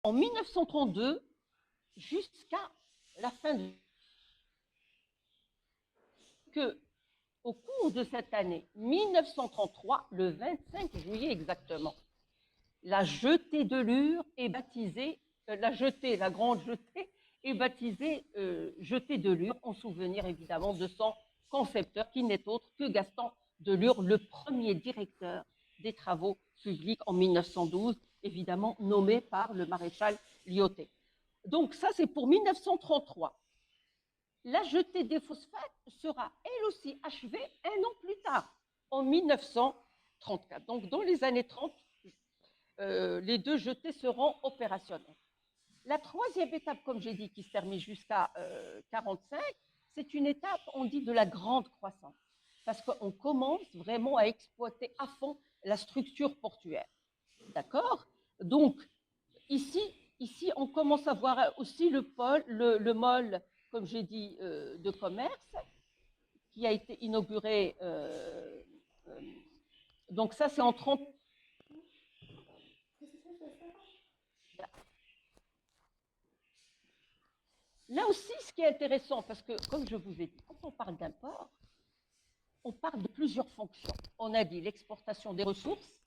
en 1932 jusqu'à la fin de... que au cours de cette année 1933, le 25 juillet exactement, la jetée de Lure est baptisée, la grande jetée est baptisée jetée de Lure, en souvenir évidemment de son concepteur, qui n'est autre que Gaston de Lure, le premier directeur des travaux publics en 1912, évidemment nommé par le maréchal Lyautey. Donc ça, c'est pour 1933. La jetée des phosphates sera elle aussi achevée un an plus tard, en 1934. Donc dans les années 30, les deux jetées seront opérationnelles. La troisième étape, comme j'ai dit, qui se termine jusqu'à 45, c'est une étape, on dit, de la grande croissance, parce qu'on commence vraiment à exploiter à fond la structure portuaire. D'accord? Donc, ici, on commence à voir aussi le môle, comme j'ai dit, de commerce, qui a été inauguré. Donc, ça, c'est en 30. Là aussi, ce qui est intéressant, parce que, comme je vous ai dit, quand on parle d'un port, on parle de plusieurs fonctions. On a dit l'exportation des ressources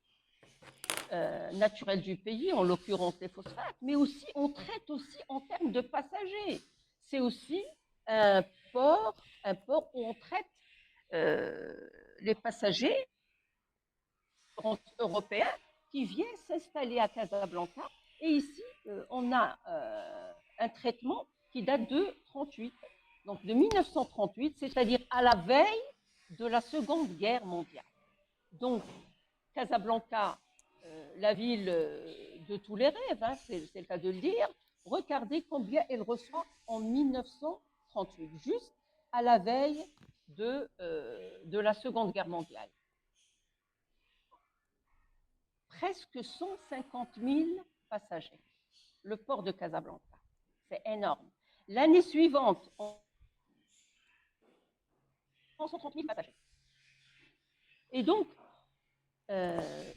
naturelles du pays, en l'occurrence les phosphates, mais aussi on traite aussi en termes de passagers. C'est aussi un port où on traite les passagers européens qui viennent s'installer à Casablanca. Et ici, on a un traitement qui date de 38, donc de 1938, c'est-à-dire à la veille de la Seconde Guerre mondiale. Donc, Casablanca, la ville de tous les rêves, hein, c'est le cas de le dire, regardez combien elle reçoit en 1938, juste à la veille de la Seconde Guerre mondiale. Presque 150 000 passagers, le port de Casablanca. C'est énorme. L'année suivante, on 130 000 passagers. Et donc,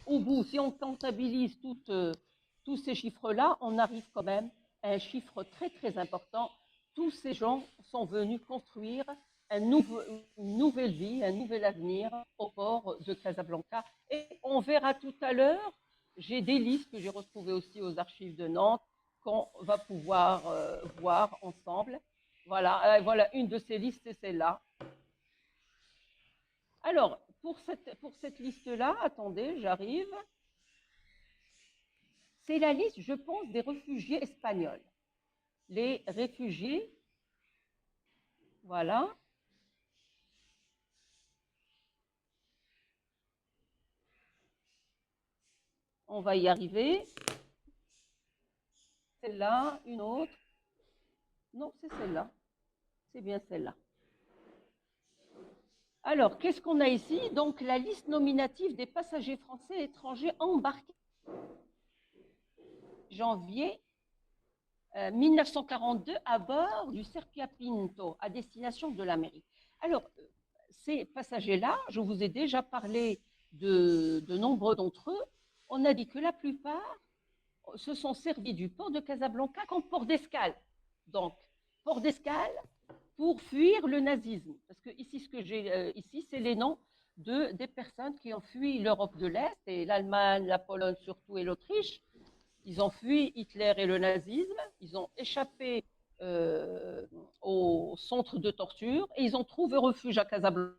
au bout, si on comptabilise tous ces chiffres-là, on arrive quand même à un chiffre très, très important. Tous ces gens sont venus construire une nouvelle vie, un nouvel avenir au port de Casablanca. Et on verra tout à l'heure, j'ai des listes que j'ai retrouvées aussi aux archives de Nantes, qu'on va pouvoir voir ensemble. Voilà, voilà, une de ces listes, c'est celle-là. Alors, pour cette liste-là, attendez, j'arrive. C'est la liste, je pense, des réfugiés espagnols. Les réfugiés, voilà. On va y arriver. Celle-là, une autre. Non, c'est celle-là. C'est bien celle-là. Alors, qu'est-ce qu'on a ici? Donc, la liste nominative des passagers français et étrangers embarqués janvier 1942 à bord du Serpia Pinto à destination de l'Amérique. Alors, ces passagers-là, je vous ai déjà parlé de nombreux d'entre eux. On a dit que la plupart se sont servis du port de Casablanca comme port d'escale. Donc, port d'escale pour fuir le nazisme. Parce que ici, ce que j'ai ici, c'est les noms des personnes qui ont fui l'Europe de l'Est, et l'Allemagne, la Pologne surtout, et l'Autriche. Ils ont fui Hitler et le nazisme, ils ont échappé au centre de torture, et ils ont trouvé refuge à Casablanca,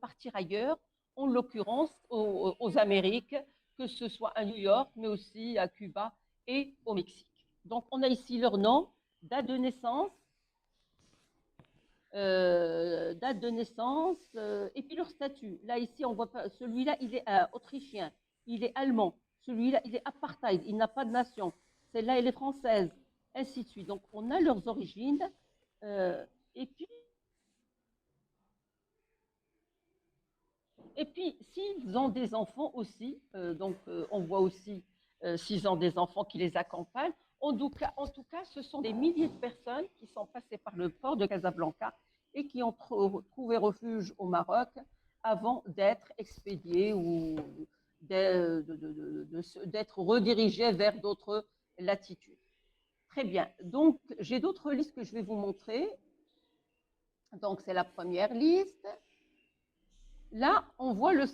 partir ailleurs, en l'occurrence aux Amériques, que ce soit à New York, mais aussi à Cuba et au Mexique. Donc, on a ici leur nom, date de naissance, et puis leur statut. Là, ici, on voit pas, celui-là, il est autrichien, il est allemand, celui-là, il est apartheid, il n'a pas de nation, celle-là, elle est française, ainsi de suite. Donc, on a leurs origines, et puis, s'ils ont des enfants aussi, on voit aussi s'ils ont des enfants qui les accompagnent. En tout cas, ce sont des milliers de personnes qui sont passées par le port de Casablanca et qui ont trouvé refuge au Maroc avant d'être expédiées ou d'être redirigées vers d'autres latitude. Très bien. Donc, j'ai d'autres listes que je vais vous montrer. Donc, c'est la première liste. Là, on voit le